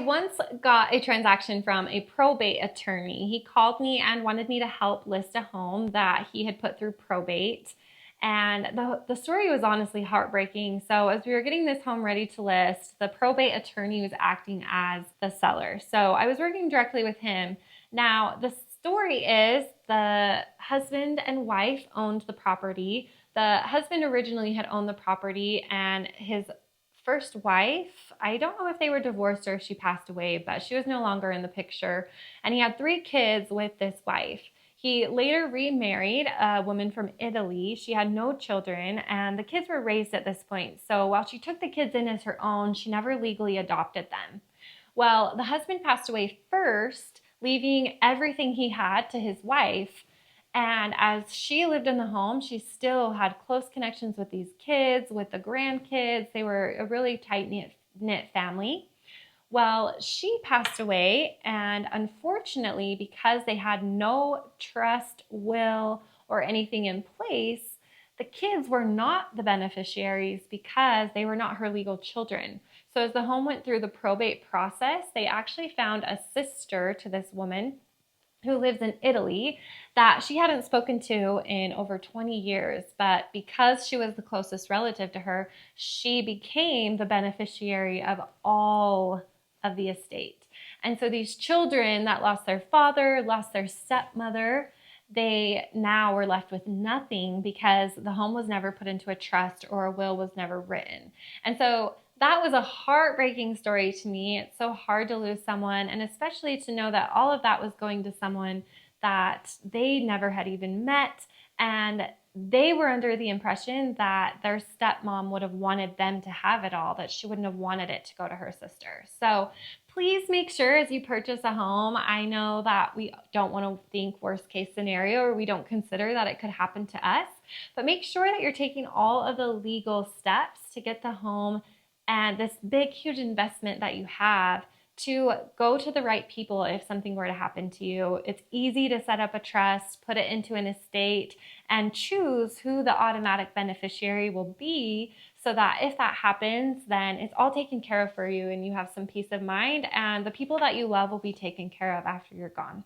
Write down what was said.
once got a transaction from a probate attorney. He called me and wanted me to help list a home that he had put through probate. And the story was honestly heartbreaking. So as we were getting this home ready to list, the probate attorney was acting as the seller. So I was working directly with him. Now, the story is the husband and wife owned the property. The husband originally had owned the property, and his first wife, I don't know if they were divorced or if she passed away, but she was no longer in the picture. And he had 3 kids with this wife. He later remarried a woman from Italy. She had no children, and the kids were raised at this point. So while she took the kids in as her own, she never legally adopted them. Well, the husband passed away first, leaving everything he had to his wife. And as she lived in the home, she still had close connections with these kids, with the grandkids. They were a really tight-knit family. Well, she passed away, and unfortunately, because they had no trust, will, or anything in place, the kids were not the beneficiaries because they were not her legal children. So as the home went through the probate process, they actually found a sister to this woman who lives in Italy that she hadn't spoken to in over 20 years. But because she was the closest relative to her, she became the beneficiary of all of the estate. And so these children that lost their father, lost their stepmother, they now were left with nothing because the home was never put into a trust or a will was never written. And so that was a heartbreaking story to me. It's so hard to lose someone, and especially to know that all of that was going to someone that they never had even met, and they were under the impression that their stepmom would have wanted them to have it all, that she wouldn't have wanted it to go to her sister. So please make sure as you purchase a home, I know that we don't want to think worst case scenario, or we don't consider that it could happen to us, but make sure that you're taking all of the legal steps to get the home and this big, huge investment that you have to go to the right people if something were to happen to you. It's easy to set up a trust, put it into an estate, and choose who the automatic beneficiary will be so that if that happens, then it's all taken care of for you and you have some peace of mind, and the people that you love will be taken care of after you're gone.